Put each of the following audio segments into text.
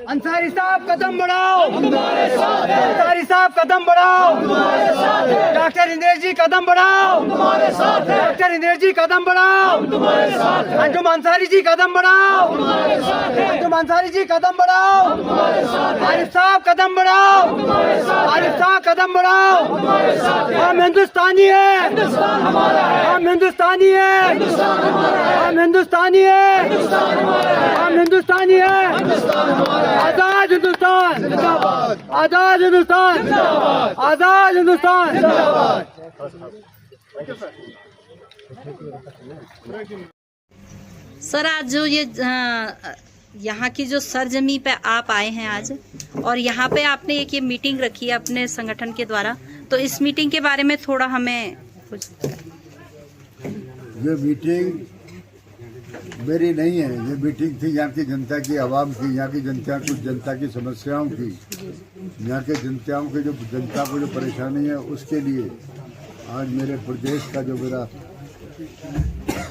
अंसारी साहब कदम बढ़ाओ, अंसारी साहब कदम बढ़ाओ, डॉक्टर इंद्रेश जी कदम बढ़ाओ, डॉक्टर इंद्रेश जी कदम बढ़ाओ, अंजुम अंसारी जी कदम बढ़ाओ, अंजुम अंसारी जी कदम बढ़ाओ, आरिफ साहब कदम बढ़ाओ, आरिफ साहब कदम बढ़ाओ। हम हिंदुस्तानी है, हम हिंदुस्तानी है, हम हिंदुस्तानी है, हम हिंदुस्तानी है। आजाद हिंदुस्तान जिंदाबाद, आजाद हिंदुस्तान जिंदाबाद, आजाद हिंदुस्तान जिंदाबाद। सर आज जो ये यहाँ की जो सरजमी पे आप आए हैं आज, और यहाँ पे आपने एक ये मीटिंग रखी है अपने संगठन के द्वारा, तो इस मीटिंग के बारे में थोड़ा हमें कुछ। ये मीटिंग मेरी नहीं है, ये मीटिंग थी यहाँ की जनता की, आवाम की, यहाँ की जनता, कुछ जनता की समस्याओं की, यहाँ के जनताओं के जो जनता को जो परेशानी है उसके लिए आज मेरे प्रदेश का जो मेरा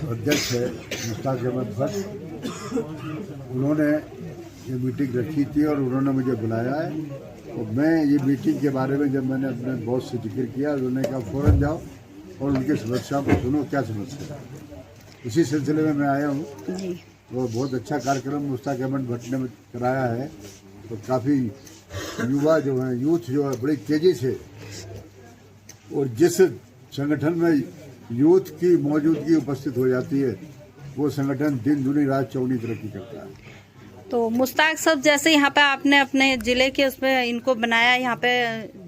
अध्यक्ष है मुश्ताक अहमद भट्ट, उन्होंने ये मीटिंग रखी थी और उन्होंने मुझे बुलाया है। और मैं ये मीटिंग के बारे में जब मैंने अपने बॉस से जिक्र किया, उन्होंने कहा फ़ौरन जाओ और उनकी समस्याओं को सुनो, क्या समस्या है। इसी सिलसिले में मैं आया हूँ। वो बहुत अच्छा कार्यक्रम मुश्ताक अहमद भट्ट ने कराया है, तो काफ़ी युवा जो हैं, यूथ जो है बड़ी तेज़ी से, और जिस संगठन में यूथ की मौजूदगी उपस्थित हो जाती है वो संगठन दिन दुनी रात चौगुनी तरक्की करता है। तो मुश्ताक साहब, जैसे यहाँ पे आपने अपने जिले के उसमें इनको बनाया, यहाँ पे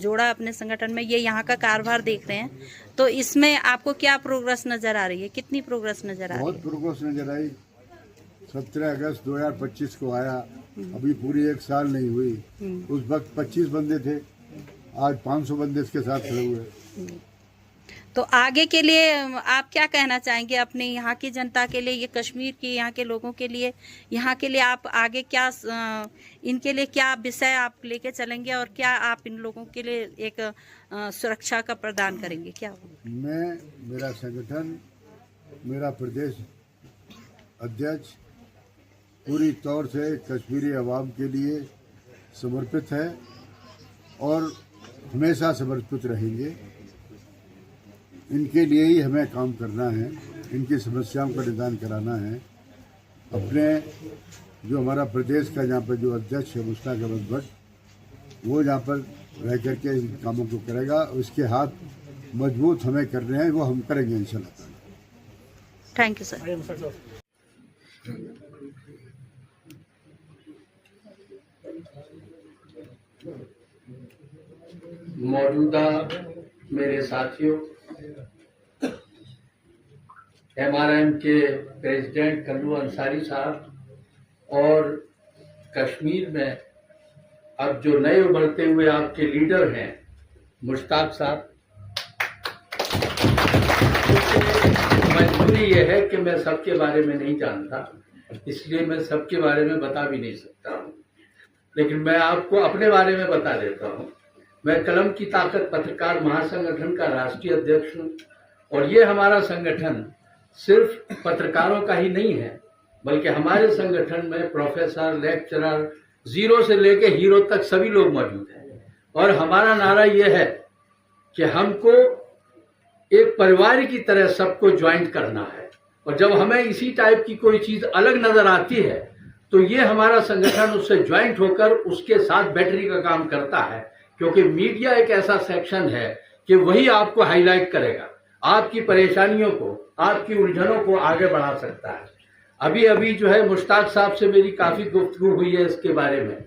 जोड़ा अपने संगठन में, ये यहाँ का कारोबार देख रहे हैं, तो इसमें आपको क्या प्रोग्रेस नजर आ रही है, कितनी प्रोग्रेस नजर आ रही है? बहुत प्रोग्रेस नजर आई। 17 अगस्त 2025 को आया, अभी पूरी 1 साल नहीं हुई। उस वक्त 25 बंदे थे, आज 500 बंदे इसके साथ खड़े हुए। तो आगे के लिए आप क्या कहना चाहेंगे अपने यहाँ की जनता के लिए, ये कश्मीर की यहाँ के लोगों के लिए, यहाँ के लिए आप आगे क्या, इनके लिए क्या विषय आप लेके चलेंगे और क्या आप इन लोगों के लिए एक सुरक्षा का प्रदान करेंगे, क्या होगा? मैं, मेरा संगठन, मेरा प्रदेश अध्यक्ष पूरी तौर से कश्मीरी अवाम के लिए समर्पित है और हमेशा समर्पित रहेंगे। इनके लिए ही हमें काम करना है, इनकी समस्याओं का निदान कराना है। अपने जो हमारा प्रदेश का यहाँ पर जो अध्यक्ष है मुश्ताक अहमद भट्ट, वो यहाँ पर रह करके इन कामों को करेगा। उसके हाथ मजबूत हमें करने हैं, वो हम करेंगे इंशाल्लाह। Thank you sir. मौजूदा मेरे साथियों, MRM के प्रेसिडेंट कल्लू अंसारी साहब और कश्मीर में अब जो नए उभरते हुए आपके लीडर हैं मुश्ताक साहब, मजबूरी ये है कि मैं सबके बारे में नहीं जानता, इसलिए मैं सबके बारे में बता भी नहीं सकता हूँ, लेकिन मैं आपको अपने बारे में बता देता हूँ। मैं कलम की ताकत पत्रकार महासंगठन का राष्ट्रीय अध्यक्ष हूँ, और ये हमारा संगठन सिर्फ पत्रकारों का ही नहीं है, बल्कि हमारे संगठन में प्रोफेसर, लेक्चरर, जीरो से लेके हीरो तक सभी लोग मौजूद हैं। और हमारा नारा यह है कि हमको एक परिवार की तरह सबको ज्वाइंट करना है, और जब हमें इसी टाइप की कोई चीज अलग नजर आती है तो ये हमारा संगठन उससे ज्वाइंट होकर उसके साथ बैटरी का काम करता है, क्योंकि मीडिया एक ऐसा सेक्शन है कि वही आपको हाईलाइट करेगा, आपकी परेशानियों को, आपकी उलझनों को आगे बढ़ा सकता है। अभी अभी जो है मुश्ताक साहब से मेरी काफी गुफ्तगू हुई है इसके बारे में।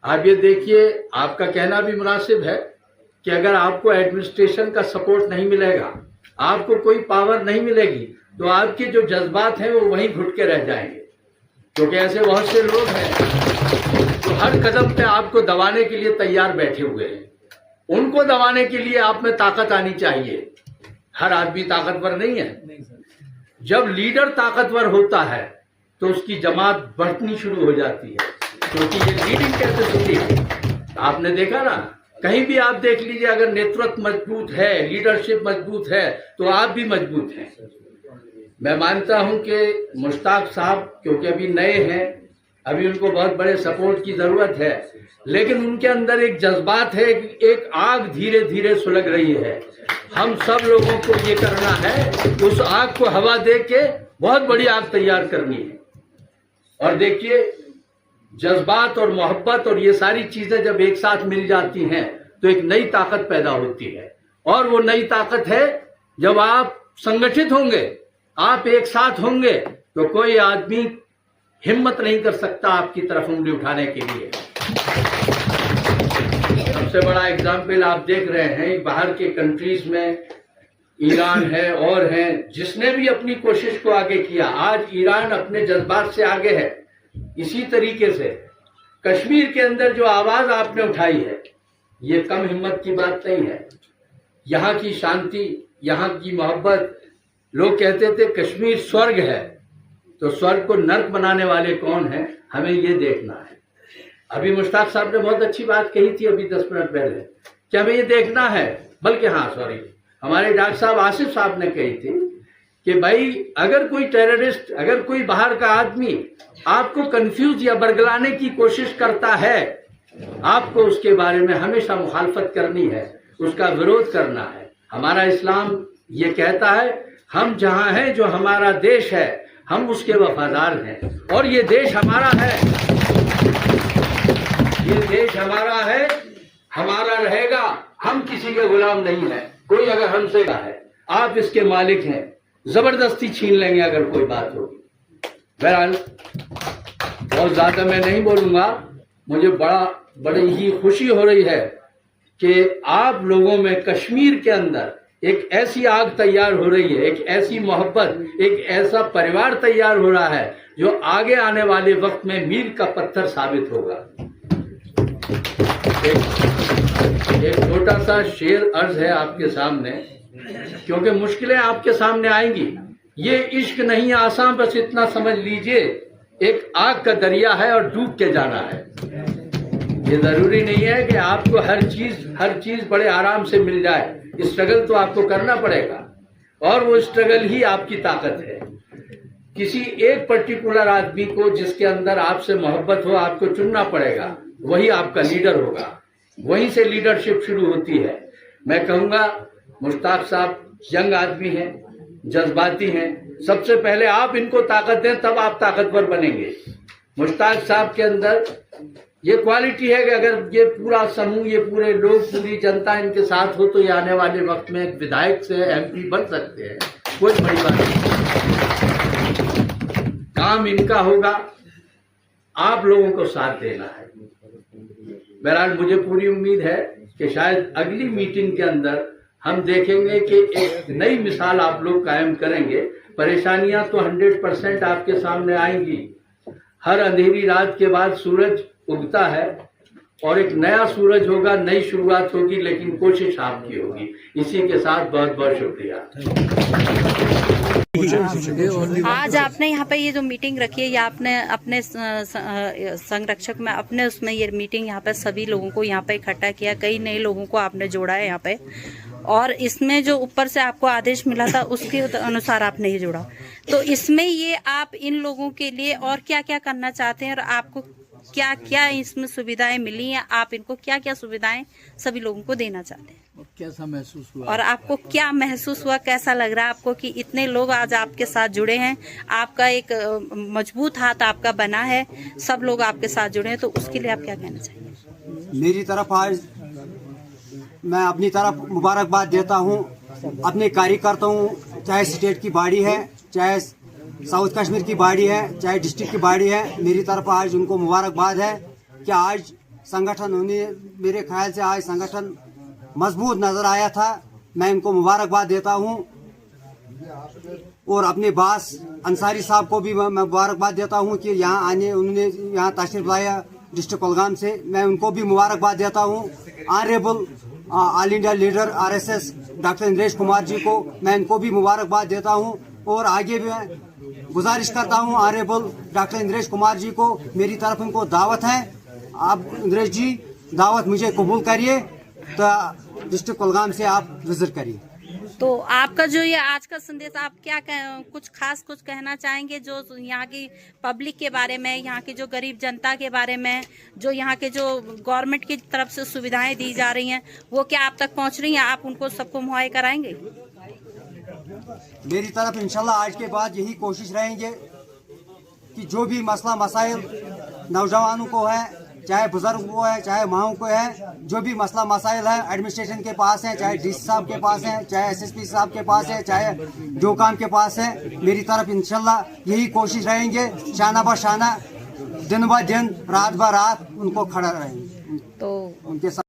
आप ये देखिए, आपका कहना भी मुनासिब है कि अगर आपको एडमिनिस्ट्रेशन का सपोर्ट नहीं मिलेगा, आपको कोई पावर नहीं मिलेगी, तो आपके जो जज्बात हैं वो वहीं घुट के रह जाएंगे, क्योंकि ऐसे बहुत से लोग हैं जो हर कदम पे आपको दबाने के लिए तैयार बैठे हुए हैं। उनको दबाने के लिए आप में ताकत आनी चाहिए। हर आदमी ताकतवर नहीं है। जब लीडर ताकतवर होता है तो उसकी जमात बढ़नी शुरू हो जाती है, क्योंकि ये लीडिंग कैपेसिटी है। आपने देखा ना, कहीं भी आप देख लीजिए, अगर नेतृत्व मजबूत है, लीडरशिप मजबूत है, तो आप भी मजबूत हैं। मैं मानता हूं कि मुश्ताक साहब क्योंकि अभी नए हैं, अभी उनको बहुत बड़े सपोर्ट की जरूरत है, लेकिन उनके अंदर एक जज्बात है, एक आग धीरे धीरे सुलग रही है। हम सब लोगों को ये करना है, उस आग को हवा दे के बहुत बड़ी आग तैयार करनी है। और देखिए, जज्बात और मोहब्बत और ये सारी चीजें जब एक साथ मिल जाती हैं तो एक नई ताकत पैदा होती है। और वो नई ताकत है जब आप संगठित होंगे, आप एक साथ होंगे, तो कोई आदमी हिम्मत नहीं कर सकता आपकी तरफ उंगली उठाने के लिए। सबसे बड़ा एग्जाम्पल आप देख रहे हैं, बाहर के कंट्रीज में ईरान है और हैं, जिसने भी अपनी कोशिश को आगे किया, आज ईरान अपने जज्बात से आगे है। इसी तरीके से कश्मीर के अंदर जो आवाज आपने उठाई है, ये कम हिम्मत की बात नहीं है। यहाँ की शांति, यहाँ की मोहब्बत, लोग कहते थे कश्मीर स्वर्ग है, तो स्वर्ग को नर्क बनाने वाले कौन हैं, हमें ये देखना है। अभी मुश्ताक साहब ने बहुत अच्छी बात कही थी अभी 10 मिनट पहले कि हमें ये देखना है, बल्कि हमारे डॉक्टर साहब आसिफ साहब ने कही थी कि भाई अगर कोई टेररिस्ट, अगर कोई बाहर का आदमी आपको कंफ्यूज या बरगलाने की कोशिश करता है, आपको उसके बारे में हमेशा मुखालफत करनी है, उसका विरोध करना है। हमारा इस्लाम ये कहता है, हम जहां हैं, जो हमारा देश है, हम उसके वफादार हैं, और ये देश हमारा है, ये देश हमारा है, हमारा रहेगा। हम किसी के गुलाम नहीं है। कोई अगर हमसे कहा है आप इसके मालिक हैं, जबरदस्ती छीन लेंगे अगर कोई बात होगी। बहरहाल बहुत ज्यादा मैं नहीं बोलूंगा। मुझे बड़ी ही खुशी हो रही है कि आप लोगों में कश्मीर के अंदर एक ऐसी आग तैयार हो रही है, एक ऐसी मोहब्बत, एक ऐसा परिवार तैयार हो रहा है जो आगे आने वाले वक्त में मील का पत्थर साबित होगा। एक छोटा सा शेर अर्ज है आपके सामने, क्योंकि मुश्किलें आपके सामने आएंगी। ये इश्क नहीं आसान, बस इतना समझ लीजिए, एक आग का दरिया है और डूब के जाना है। ये जरूरी नहीं है कि आपको हर चीज बड़े आराम से मिल जाए। स्ट्रगल तो आपको करना पड़ेगा, और वो स्ट्रगल ही आपकी ताकत है। किसी एक पर्टिकुलर आदमी को जिसके अंदर आपसे मोहब्बत हो, आपको चुनना पड़ेगा, वही आपका लीडर होगा। वहीं से लीडरशिप शुरू होती है। मैं कहूंगा मुश्ताक साहब यंग आदमी हैं, जज्बाती हैं। सबसे पहले आप इनको ताकत दें, तब आप ताकतवर बनेंगे। मुश्ताक साहब के अंदर ये क्वालिटी है कि अगर ये पूरा समूह, ये पूरे लोग, पूरी जनता इनके साथ हो, तो ये आने वाले वक्त में एक विधायक से MP बन सकते हैं। कोई बड़ी बात नहीं, काम इनका होगा, आप लोगों को साथ देना है। बहरहाल मुझे पूरी उम्मीद है कि शायद अगली मीटिंग के अंदर हम देखेंगे कि एक नई मिसाल आप लोग कायम करेंगे। परेशानियां तो 100% आपके सामने आएंगी। हर अंधेरी रात के बाद सूरज उगता है और एक नया सूरज होगा, नई शुरुआत होगी, लेकिन कोशिश आपकी होगी। इसी के साथ बहुत बहुत शुक्रिया। आज आपने यहाँ पे ये जो मीटिंग रखी है, ये आपने अपने संरक्षक में अपने उसमें ये मीटिंग यहाँ पे सभी लोगों को यहाँ पे इकट्ठा किया, कई नए लोगों को आपने जोड़ा है यहाँ पे, और इसमें जो ऊपर से आपको आदेश मिला था उसके अनुसार आपने ये जोड़ा। तो इसमें ये आप इन लोगों के लिए और क्या क्या करना चाहते हैं, और आपको क्या क्या इसमें सुविधाएं मिली हैं, आप इनको क्या क्या सुविधाएं सभी लोगों को देना चाहते हैं? कैसा महसूस हुआ, और आपको क्या महसूस हुआ, कैसा लग रहा है आपको कि इतने लोग आज आपके साथ जुड़े हैं, आपका एक मजबूत हाथ आपका बना है, सब लोग आपके साथ जुड़े हैं, तो उसके लिए आप क्या कहना चाहेंगे? मेरी तरफ आज मैं अपनी तरफ मुबारकबाद देता हूं अपने कार्यकर्ताओं, चाहे स्टेट की बॉडी है, चाहे साउथ कश्मीर की बॉडी है, चाहे डिस्ट्रिक्ट की बॉडी है। मेरी तरफ आज उनको मुबारकबाद है कि आज संगठन उन्हें, मेरे ख्याल से आज संगठन मजबूत नजर आया था। मैं इनको मुबारकबाद देता हूं, और अपने बास अंसारी साहब को भी मैं मुबारकबाद देता हूं कि यहाँ आने, उन्होंने यहाँ तशरीफ लाया डिस्ट्रिक्ट कुलगाम से। मैं उनको भी मुबारकबाद देता हूं। Honourable all India leader RSS doctor Indresh Kumar ji को मैं इनको भी मुबारकबाद देता हूं, और आगे भी मैं गुजारिश करता हूं ऑनरेबल डॉक्टर इंद्रेश कुमार जी को, मेरी तरफ उनको दावत है, आप इंद्रेश जी दावत मुझे कबूल करिए, तो डिस्ट्रिक्ट कुलगाम से आप विजिट करिए। तो आपका जो ये आज का संदेश, आप क्या कुछ खास कुछ कहना चाहेंगे जो यहाँ की पब्लिक के बारे में, यहाँ की जो गरीब जनता के बारे में, जो यहाँ के जो गवर्नमेंट की तरफ से सुविधाएं दी जा रही हैं, वो क्या आप तक पहुँच रही हैं? आप उनको सबको मुहैया कराएंगे? मेरी तरफ इंशाल्लाह आज के बाद यही कोशिश रहेंगे कि जो भी मसला मसाइल नौजवानों को है, चाहे बुजुर्ग को है, चाहे माओ को है, जो भी मसला मसाइल है एडमिनिस्ट्रेशन के पास है, चाहे डीसी साहब के पास है, चाहे एसएसपी साहब के पास है, चाहे जो काम के पास है, मेरी तरफ इंशाल्लाह यही कोशिश रहेंगे, शाना ब शाना, दिन ब दिन, रात ब रात उनको खड़ा रहेंगे, तो उनके साथ।